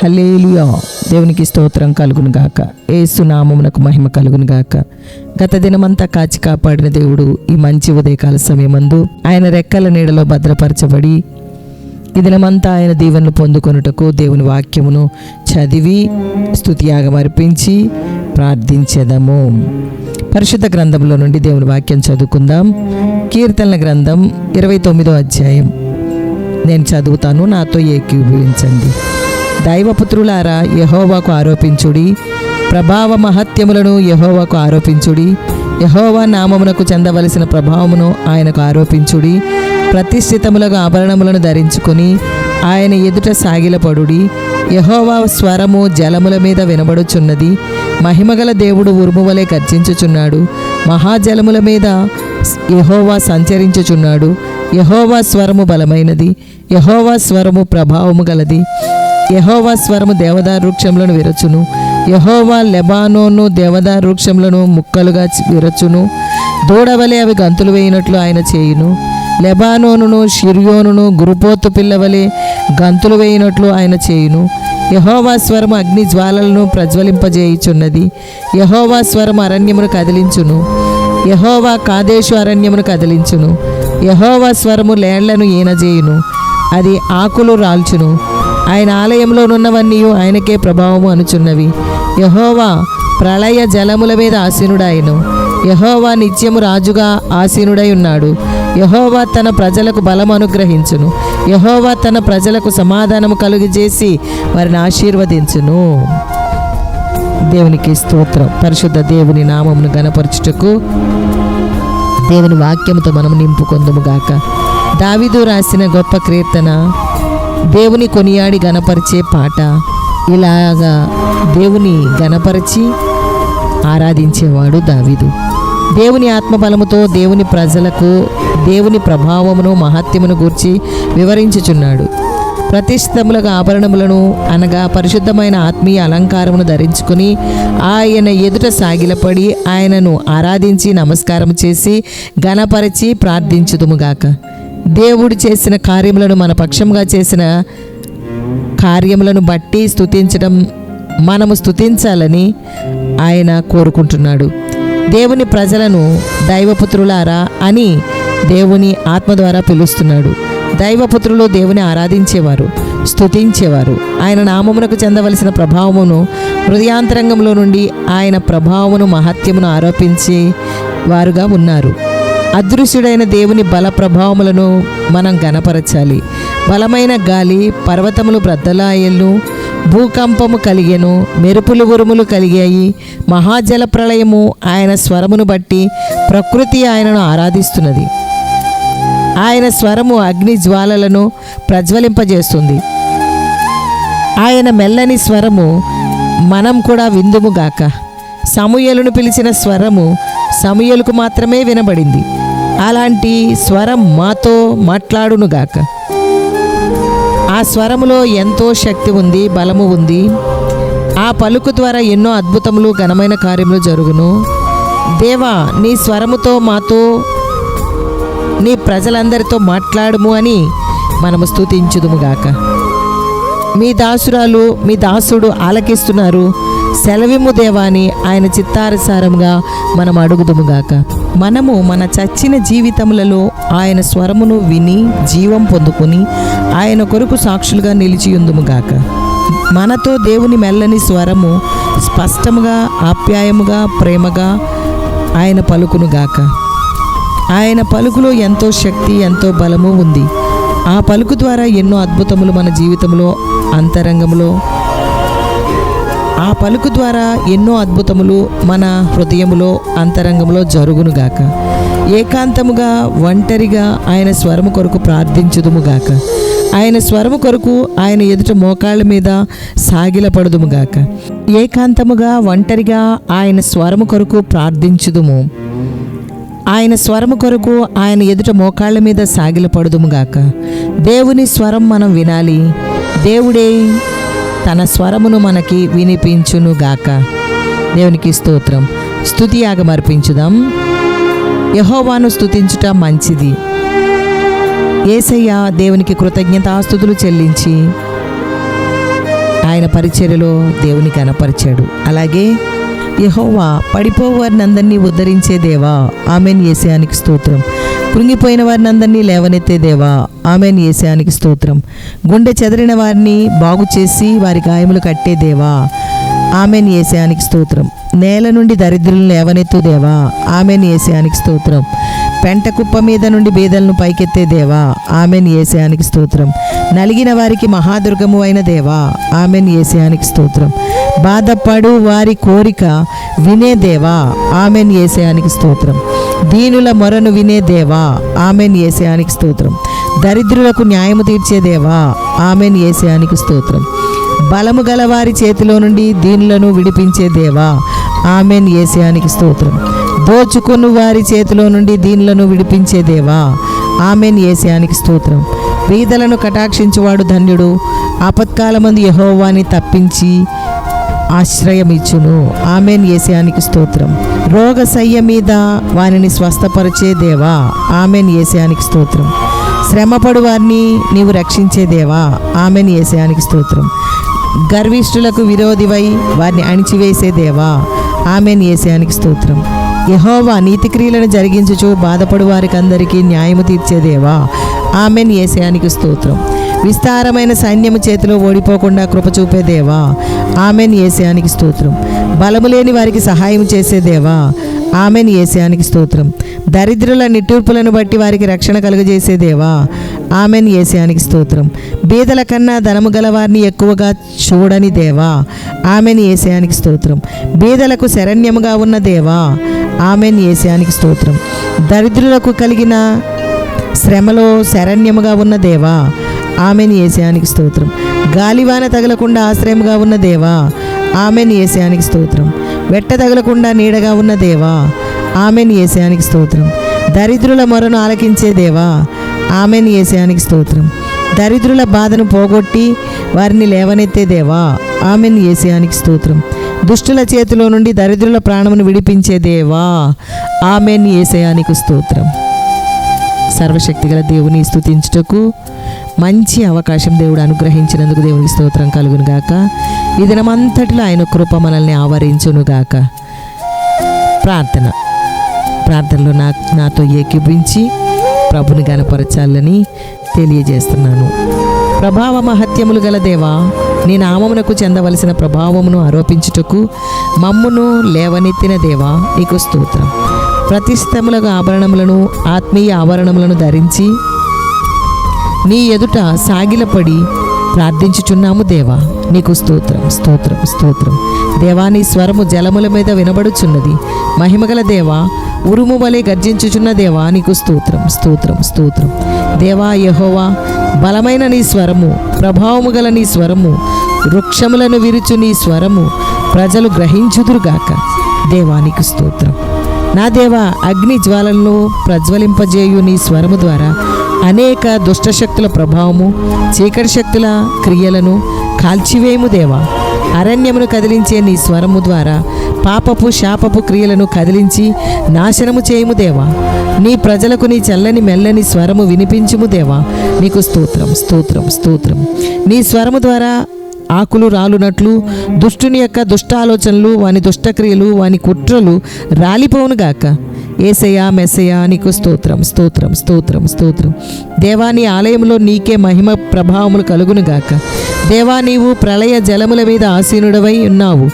హల్లెలూయా. దేవునికి స్తోత్రం కలుగును గాక. యేసు నామమునకు మహిమ కలుగును గాక. గత దినమంతా కాచి కాపాడిన దేవుడు ఈ మంచి ఉదయకాల సమయమందు ఆయన రెక్కల నీడలో భద్రపరచబడి ఈ దినమంతా ఆయన దీవెనలు పొందుకొనుటకు దేవుని వాక్యమును చదివి స్తుతియాగం అర్పించి ప్రార్థించెదము. పరిశుద్ధ గ్రంథంలో నుండి దేవుని వాక్యం చదువుకుందాం. కీర్తనల గ్రంథం 29వ అధ్యాయం నేను చదువుతాను, నాతో ఏకీభవించండి. దైవపుత్రులారా, యెహోవాకు ఆరోపించుడి, ప్రభావ మహత్యములను యెహోవాకు ఆరోపించుడి. యెహోవా నామమునకు చెందవలసిన ప్రభావమును ఆయనకు ఆరోపించుడి. ప్రతిష్ఠితములకు ఆభరణములను ధరించుకొని ఆయన ఎదుట సాగిలపడుడి. యెహోవా స్వరము జలముల మీద వినబడుచున్నది. మహిమగల దేవుడు ఉరుమువలే గర్జించుచున్నాడు. మహాజలముల మీద యెహోవా సంచరించుచున్నాడు. యెహోవా స్వరము బలమైనది. యెహోవా స్వరము ప్రభావము గలది. యెహోవా స్వరము దేవదారు వృక్షములను విరచును. యెహోవా లెబానోను దేవదారు వృక్షములను ముక్కలుగా విరచును. దూడవలే అవి గంతులు వేయినట్లు ఆయన చేయును. లెబానోనును షిర్యోనును గురుపోతు పిల్లవలే గంతులు వేయినట్లు ఆయన చేయును. యెహోవా స్వరము అగ్ని జ్వాలలను ప్రజ్వలింపజేయుచున్నది. యెహోవా స్వరము అరణ్యమును కదిలించును. యెహోవా కాదేశు అరణ్యమును కదిలించును. యెహోవా స్వరము లేళ్లను ఈనజేయును. అది ఆకులు రాల్చును. ఆయన ఆలయంలోనున్నవన్నీ ఆయనకే ప్రభావము అనుచున్నవి. యెహోవా ప్రళయ జలముల మీద ఆసీనుడాయను. యెహోవా నిత్యము రాజుగా ఆసీనుడై ఉన్నాడు. యెహోవా తన ప్రజలకు బలము అనుగ్రహించును. యెహోవా తన ప్రజలకు సమాధానము కలుగజేసి వారిని ఆశీర్వదించును. దేవునికి స్తోత్రం. పరిశుద్ధ దేవుని నామమును గణపరచుటకు దేవుని వాక్యముతో మనం నింపుకొందుము గాక. దావీదు రాసిన గొప్ప కీర్తన, దేవుని కొనియాడి గణపరిచే పాట. ఇలాగా దేవుని గణపరిచి ఆరాధించేవాడు దావీదు. దేవుని ఆత్మబలముతో దేవుని ప్రజలకు దేవుని ప్రభావమును మహత్యమును గూర్చి వివరించుచున్నాడు. ప్రతిష్ఠితములకు ఆభరణములను అనగా పరిశుద్ధమైన ఆత్మీయ అలంకారమును ధరించుకుని ఆయన ఎదుట సాగిలపడి ఆయనను ఆరాధించి నమస్కారం చేసి గణపరిచి ప్రార్థించుదుముగాక. దేవుడు చేసిన కార్యములను మన పక్షంగా చేసిన కార్యములను బట్టి స్తుతించడం మనము స్తుతించాలని ఆయన కోరుకుంటున్నాడు. దేవుని ప్రజలను దైవపుత్రులారా అని దేవుని ఆత్మ ద్వారా పిలుస్తున్నాడు. దైవపుత్రులు దేవుని ఆరాధించేవారు, స్తుతించేవారు. ఆయన నామమునకు చెందవలసిన ప్రభావమును హృదయాంతరంగంలో నుండి ఆయన ప్రభావమును మహత్యమును ఆరోపించే వారుగా ఉన్నారు. అదృశ్యుడైన దేవుని బల ప్రభావములను మనం గణపరచాలి. బలమైన గాలి, పర్వతములు బ్రద్దలాయెను, భూకంపము కలిగెను, మెరుపులు ఉరుములు కలిగాయి. మహాజల ప్రళయము ఆయన స్వరమును బట్టి ప్రకృతి ఆయనను ఆరాధిస్తున్నది. ఆయన స్వరము అగ్ని జ్వాలలను ప్రజ్వలింపజేస్తుంది. ఆయన మెల్లని స్వరము మనం కూడా విందుముగాక. సమూయేలును పిలిచిన స్వరము సమూయేలుకు మాత్రమే వినబడింది. అలాంటి స్వరం మాతో మాట్లాడునుగాక. ఆ స్వరములో ఎంతో శక్తి ఉంది, బలము ఉంది. ఆ పలుకు ద్వారా ఎన్నో అద్భుతములు, ఘనమైన కార్యములు జరుగును. దేవా, నీ స్వరముతో మాతో, నీ ప్రజలందరితో మాట్లాడుము అని మనము స్తుతించుదుముగాక. మీ దాసురాలు, మీ దాసుడు ఆలకిస్తున్నారు. సెలవిమ్ము దేవాని ఆయన చిత్తానుసారముగా మనం అడుగుదుముగాక. మనము మన చచ్చిన జీవితములలో ఆయన స్వరమును విని జీవం పొందుకొని ఆయన కొరకు సాక్షులుగా నిలిచియుందుముగాక. మనతో దేవుని మెల్లని స్వరము స్పష్టముగా, ఆప్యాయముగా, ప్రేమగా ఆయన పలుకునుగాక. ఆయన పలుకులో ఎంతో శక్తి, ఎంతో బలము ఉంది. ఆ పలుకు ద్వారా ఎన్నో అద్భుతములు మన జీవితంలో అంతరంగంలో, ఆ పలుకు ద్వారా ఎన్నో అద్భుతములు మన హృదయములో అంతరంగంలో జరుగునుగాక. ఏకాంతముగా, ఒంటరిగా ఆయన స్వరము కొరకు ప్రార్థించుదుముగాక. ఆయన స్వరము కొరకు ఆయన ఎదుట మోకాళ్ళ మీద సాగిలపడుదుముగాక. ఏకాంతముగా, ఒంటరిగా ఆయన స్వరము కొరకు ప్రార్థించుదుము. ఆయన స్వరము కొరకు ఆయన ఎదుట మోకాళ్ళ మీద సాగిలపడుదుముగాక. దేవుని స్వరం మనం వినాలి. దేవుడే తన స్వరమును మనకి వినిపించునుగాక. దేవునికి స్తోత్రం. స్తుతి యాగం అర్పించుదాం. యెహోవాను స్తుతించుట మంచిది. యేసయ్య దేవునికి కృతజ్ఞతాస్తుతులు చెల్లించి ఆయన పరిచర్యలో దేవుని కనపరిచాడు. అలాగే యెహోవా పడిపోవు వారిని అందరినీ ఉద్ధరించే దేవా, ఆమెన్ యేసయానికి స్తోత్రం. కృంగిపోయిన వారిని అందరినీ లేవనెత్తే దేవా, ఆమెన్ యేసయానికి స్తోత్రం. గుండె చెదిరిన వారిని బాగు చేసి వారి గాయములు కట్టే దేవా, ఆమెన్ యేసయానికి స్తోత్రం. నేల నుండి దరిద్రులను లేవనెత్తు దేవా, ఆమెన్ యేసయానికి స్తోత్రం. పెంట కుప్ప మీద నుండి బీదలను పైకెత్తే దేవా, ఆమెన్ యేసయానికి స్తోత్రం. నలిగిన వారికి మహాదుర్గము అయిన దేవా, ఆమెన్ యేసయానికి స్తోత్రం. బాధపడు వారి కోరిక వినే దేవా, ఆమెన్ యేసయానికి స్తోత్రం. దీనుల మొరను వినే దేవా, ఆమెన్ యేసయానికి స్తోత్రం. దరిద్రులకు న్యాయము తీర్చే దేవా, ఆమెన్ యేసయానికి స్తోత్రం. బలము గల వారి చేతిలో నుండి దీనులను విడిపించే దేవా, ఆమెన్ యేసయానికి స్తోత్రం. దోచుకుని వారి చేతిలో నుండి దీనులను విడిపించే దేవా, ఆమెన్ యేసయానికి స్తోత్రం. బీదలను కటాక్షించువాడు ధన్యుడు, ఆపత్కాలమందు యెహోవాని తప్పించి ఆశ్రయమిచ్చును, ఆమెన్ యేసయానికి స్తోత్రం. రోగశయ్య మీద వారిని స్వస్థపరిచే దేవా, ఆమెన్ యేసయానికి స్తోత్రం. శ్రమపడు వారిని నీవు రక్షించే దేవా, ఆమెన్ యేసయానికి స్తోత్రం. గర్విష్ఠులకు విరోధివై వారిని అణిచివేసే దేవా, ఆమెన్ యేసయానికి స్తోత్రం. యెహోవా నీతి క్రియలను జరిగించుచు బాధపడు వారికి అందరికీ న్యాయము తీర్చే దేవా, ఆమెన్ యేసయానికి స్తోత్రం. విస్తారమైన సైన్యము చేతిలో ఓడిపోకుండా కృప చూపే దేవా, ఆమెన్ యేసయానికి స్తోత్రం. బలము లేని వారికి సహాయం చేసే దేవా, ఆమెన్ యేసయానికి స్తోత్రం. దరిద్రుల నిట్టూర్పులను బట్టి వారికి రక్షణ కలుగజేసే దేవా, ఆమెన్ యేసయానికి స్తోత్రం. బీదల కన్నా ధనము గల వారిని ఎక్కువగా చూడని దేవా, ఆమెన్ యేసయానికి స్తోత్రం. బీదలకు శరణ్యముగా ఉన్న దేవా, ఆమెన్ యేసయానికి స్తోత్రం. దరిద్రులకు కలిగిన శ్రమలో శరణ్యముగా ఉన్న దేవా, ఆమెన్ యేసయానికి స్తోత్రం. గాలివాన తగలకుండా ఆశ్రయముగా ఉన్న దేవా, ఆమెన్ యేసయానికి స్తోత్రం. వెట్ట తగలకుండా నీడగా ఉన్న దేవా, ఆమెన్ యేసయానికి స్తోత్రం. దరిద్రుల మొరను ఆలకించే దేవా, ఆమెన్ యేసయానికి స్తోత్రం. దరిద్రుల బాధను పోగొట్టి వారిని లేవనెత్తే దేవా, ఆమెన్ యేసయానికి స్తోత్రం. దుష్టుల చేతిలో నుండి దరిద్రుల ప్రాణమును విడిపించే దేవా, ఆమెన్ యేసయానికి స్తోత్రం. సర్వశక్తిగల దేవుని స్తుతించుటకు మంచి అవకాశం దేవుడు అనుగ్రహించినందుకు దేవునికి స్తోత్రం కలుగును గాక. ఈ దినమంతటిలో ఆయన కృప మనల్ని ఆవరించును గాక. ప్రార్థనలో నాతో ఏకీభించి ప్రభుని గణపరచాలని తెలియజేస్తున్నాను. ప్రభావ మహత్యములు గల దేవా, నీ నామమునకు చెందవలసిన ప్రభావమును ఆరోపించుటకు మమ్మును లేవనెత్తిన దేవా, నీకు స్తోత్రం. ప్రతిష్టములకు ఆభరణములను ఆత్మీయ ఆభరణములను ధరించి నీ ఎదుట సాగిలపడి ప్రార్థించుచున్నాము దేవా, నీకు స్తోత్రం స్తోత్రం స్తోత్రం. దేవా, నీ స్వరము జలముల మీద వినబడుచున్నది. మహిమగల దేవా, ఉరుము వలె గర్జించుచున్న దేవా, నీకు స్తోత్రం స్తోత్రం స్తోత్రం. దేవా యెహోవా, బలమైన నీ స్వరము, ప్రభావము గల నీ స్వరము, వృక్షములను విరుచు నీ స్వరము ప్రజలు గ్రహించుదురుగాక. దేవా, నీకు స్తోత్రం. నా దేవా, అగ్ని జ్వాలలను ప్రజ్వలింపజేయు నీ స్వరము ద్వారా అనేక దుష్టశక్తుల ప్రభావము, చీకటి శక్తుల క్రియలను కాల్చివేయము దేవా. అరణ్యమును కదిలించే నీ స్వరము ద్వారా పాపపు శాపపు క్రియలను కదిలించి నాశనము చేయుము దేవా. నీ ప్రజలకు నీ చల్లని మెల్లని స్వరము వినిపించుము దేవా, నీకు స్తోత్రం స్తోత్రం స్తోత్రం. నీ స్వరము ద్వారా ఆకులు రాలునట్లు దుష్టుని యొక్క దుష్ట ఆలోచనలు, వాని దుష్టక్రియలు, వాని కుట్రలు రాలిపోవునుగాక. యేసయ్యా మెస్సయ్యా, నీకు స్తోత్రం స్తోత్రం స్తోత్రం స్తోత్రం. దేవా, నీ ఆలయంలో నీకే మహిమ ప్రభావములు కలుగునుగాక. దేవా, నీవు ప్రళయ జలముల మీద ఆసీనుడవై ఉన్నావు.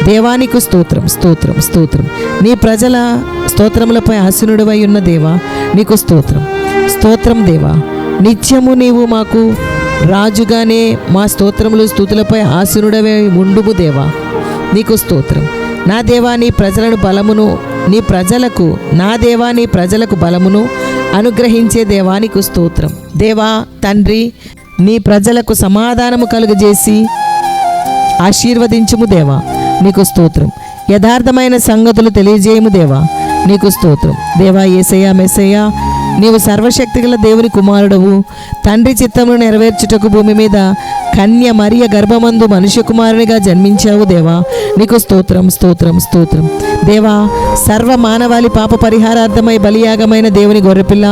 దేవా, నీకు స్తోత్రం స్తోత్రం స్తోత్రం. నీ ప్రజల స్తోత్రములపై ఆసీనుడవై ఉన్న దేవా, నీకు స్తోత్రం స్తోత్రం. దేవా, నిత్యము నీవు మాకు రాజుగానే మా స్తోత్రములు స్తుతులపై ఆసీనుడవై ఉండుము దేవా, నీకు స్తోత్రం. నా దేవా, నీ ప్రజలను బలమును, నీ ప్రజలకు నా దేవా, నీ ప్రజలకు బలమును అనుగ్రహించే దేవా, నీకు స్తోత్రం. దేవా తండ్రి, నీ ప్రజలకు సమాధానము కలుగజేసి ఆశీర్వదించుము దేవా, నీకు స్తోత్రం. యథార్థమైన సంగతులు తెలియజేయము దేవా, నీకు స్తోత్రం. దేవా యేసయ్యా మెస్సయ్యా, నీవు సర్వశక్తిగల దేవుని కుమారుడవు. తండ్రి చిత్తమును నెరవేర్చుటకు భూమి మీద కన్య మరియ గర్భమందు మనుష్య కుమారునిగా జన్మించావు దేవా, నీకు స్తోత్రం స్తోత్రం స్తోత్రం. దేవా, సర్వ మానవాళి పాప పరిహారార్థమై బలియాగమైన దేవుని గొర్రెపిల్ల,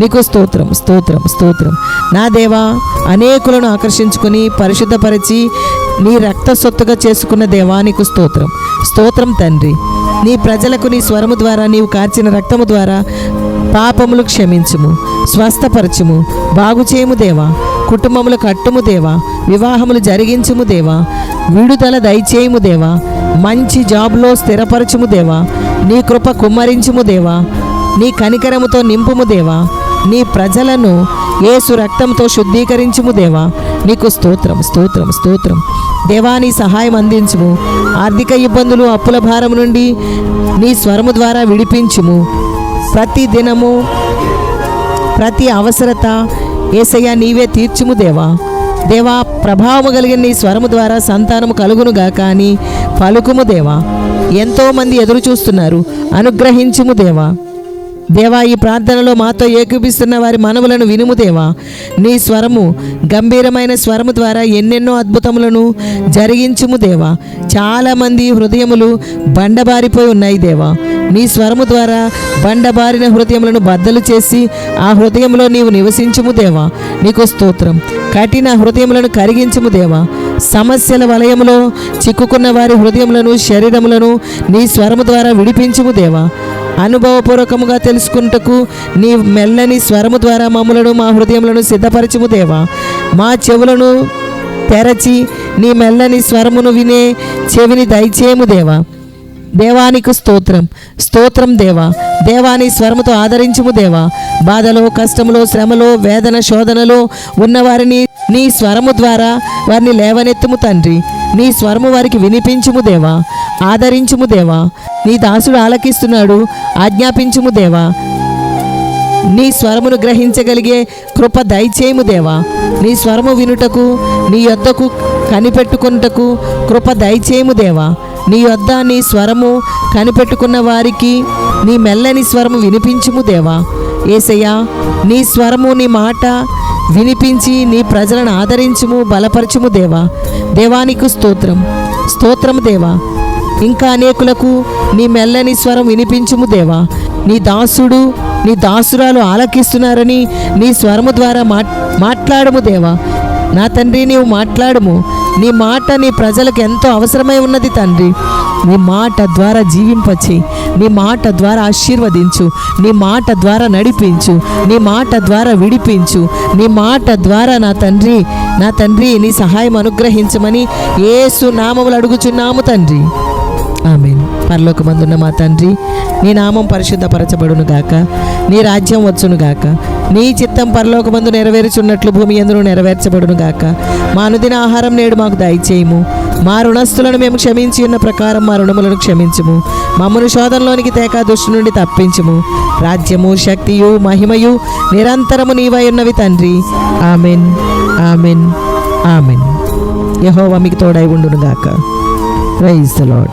నీకు స్తోత్రం స్తోత్రం స్తోత్రం. నా దేవా, అనేకులను ఆకర్షించుకొని పరిశుద్ధపరిచి నీ రక్త సొత్తుగా చేసుకున్న దేవానికి స్తోత్రం. స్తోత్రం తండ్రి. నీ ప్రజలకు నీ స్వరము ద్వారా, నీవు కార్చిన రక్తము ద్వారా పాపములు క్షమించుము, స్వస్థపరచుము, బాగు చేయము దేవా. కుటుంబములు కట్టుము దేవా. వివాహములు జరిగించుము దేవా. విడుదల దయచేయము దేవా. మంచి జాబ్లో స్థిరపరచుము దేవా. నీ కృప కుమ్మరించుము దేవా. నీ కనికరముతో నింపుము దేవా. నీ ప్రజలను యేసు రక్తంతో శుద్ధీకరించుము దేవా. నీకు స్తోత్రం, స్తోత్రం, స్తోత్రం దేవా. నీ సహాయం అందించుము. ఆర్థిక ఇబ్బందులు, అప్పుల భారం నుండి నీ స్వరము ద్వారా విడిపించుము. ప్రతి దినము ప్రతి అవసరత యేసయ్య నీవే తీర్చుము దేవా. దేవా, ప్రభావము కలిగిన నీ స్వరము ద్వారా సంతానము కలుగునుగాక అని పలుకుము దేవా. ఎంతోమంది ఎదురు చూస్తున్నారు, అనుగ్రహించుము దేవా. దేవా, ఈ ప్రార్థనలో మాతో ఏకీపిస్తున్న వారి మనవులను వినుము దేవా. నీ స్వరము, గంభీరమైన స్వరము ద్వారా ఎన్నెన్నో అద్భుతములను జరిగించుము దేవా. చాలామంది హృదయములు బండబారిపోయి ఉన్నాయి దేవా. నీ స్వరము ద్వారా బండబారిన హృదయములను బద్దలు చేసి ఆ హృదయంలో నీవు నివసించుము దేవా. నీకు స్తోత్రం. కఠిన హృదయములను కరిగించుము దేవా. సమస్యల వలయములో చిక్కుకున్న వారి హృదయములను, శరీరములను నీ స్వరము ద్వారా విడిపించుము దేవా. అనుభవపూర్వకముగా తెలుసుకుంటకు నీ మెల్లని స్వరము ద్వారా మమ్ములను, మా హృదయములను సిద్ధపరచుము దేవా. మా చెవులను తెరచి నీ మెల్లని స్వరమును వినే చెవిని దయచేయము దేవా. దేవానికి స్తోత్రం, స్తోత్రం దేవా. దేవాని స్వరముతో ఆదరించుము దేవా. బాధలో, కష్టములో, శ్రమలో, వేదన, శోధనలో ఉన్నవారిని నీ స్వరము ద్వారా వారిని లేవనెత్తుము తండ్రి. నీ స్వరము వారికి వినిపించుము దేవా. ఆదరించుము దేవా. నీ దాసుడు ఆలకిస్తున్నాడు, ఆజ్ఞాపించుము దేవా. నీ స్వరమును గ్రహించగలిగే కృప దయచేయము దేవా. నీ స్వరము వినుటకు, నీ యొద్దకు కనిపెట్టుకున్నటకు కృప దయచేయము దేవా. నీ యొద్ద నీ స్వరము కనిపెట్టుకున్న వారికి నీ మెల్లని స్వరము వినిపించుము దేవా. యేసయ్యా, నీ స్వరము, నీ మాట వినిపించి నీ ప్రజలను ఆదరించుము, బలపరచుము దేవా. దేవానికి స్తోత్రం, స్తోత్రం దేవా. ఇంకా అనేకులకు నీ మెల్లని స్వరం వినిపించుము దేవా. నీ దాసుడు, నీ దాసురాలు ఆలకిస్తున్నారని నీ స్వరము ద్వారా మాట్లాడము దేవా. నా తండ్రి, నీవు మాట్లాడము. నీ మాట నీ ప్రజలకు ఎంతో అవసరమై ఉన్నది తండ్రి. నీ మాట ద్వారా జీవింపచేయి. నీ మాట ద్వారా ఆశీర్వదించు. నీ మాట ద్వారా నడిపించు. నీ మాట ద్వారా విడిపించు. నీ మాట ద్వారా నా తండ్రి నీ సహాయం అనుగ్రహించమని యేసు నామములో అడుగుచున్నాము తండ్రి. ఆమేన్. పరలోకమందున్న మా తండ్రి, నీ నామం పరిశుద్ధపరచబడును గాక. నీ రాజ్యం వచ్చును గాక. నీ చిత్తం పరలోకమందు నెరవేర్చున్నట్లు భూమి యందును నెరవేర్చబడును గాక. మా అనుదిన ఆహారం నేడు మాకు దయచేయము. మా రుణస్థులను మేము క్షమించి ఉన్న ప్రకారం మా రుణములను క్షమించుము. మమ్మను శోధనలోనికి తేక దుష్టు నుండి తప్పించుము. రాజ్యము, శక్తియు, మహిమయు నిరంతరము నీవై ఉన్నవి తండ్రి. Amen, amen, amen. యెహోవా మీకు తోడై ఉండును గాక. Praise the lord.